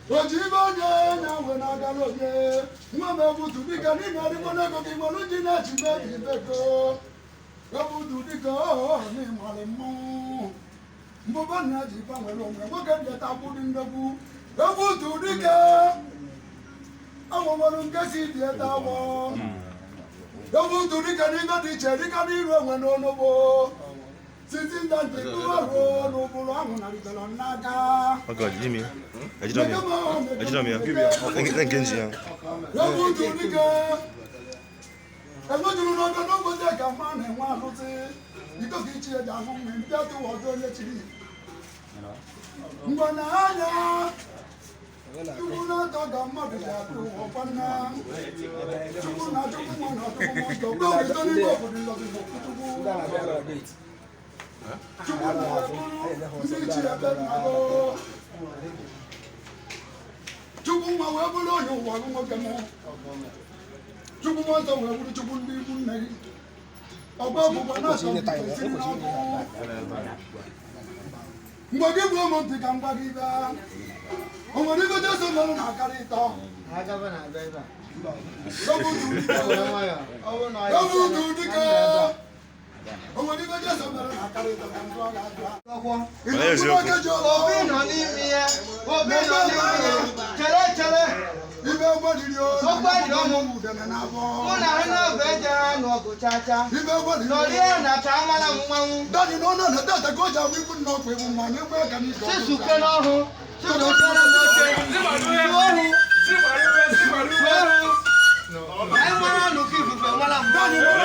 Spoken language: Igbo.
Ojibonye na we na galoye nwa mebutu dika ni ngari bona ko ki molu jina chibe beko gabutu dika ni malemu mboba na ji pa welo ngwe mo ga dia ta bu ndegu gabutu dika awo molu ngasi dia ta wo gabutu dika ni ngadi cheri ka ni ro ngwe no no bo Sitting down the road, no belong on the Naga. Oh God, Jimmy. I just don't know. Thank you. No good to the girl. I'm not going to know what they can man and one who say, you don't get you down and just to walk on the tree. Banana. You will not talk about mother to open now. You will not talk about Chukuma webulo yo wagumo kemo. Chukuma to webulo chukundi bunai. Oba bubana so Mbagi bomo tikambagida. Omori ko jeso no na karito. Aga bana beba. Obu dika. Omori ko jeso no na karito kamwa. Obi no ni mi ya. Obi no ni mi ya. Chele. Ibe gbadiri o. So gbadiri o mu. Mo na he na be ja no go chacha. Ibe gbadiri. No ri na ta mala mmanwu. Daddy no na tata ko ja wi kun no pe mu ma ni pe kan ni do. Sisu ke no ho. So do se mo che. Simaru. Ai mo lu ki fu pe mala mu. Daddy no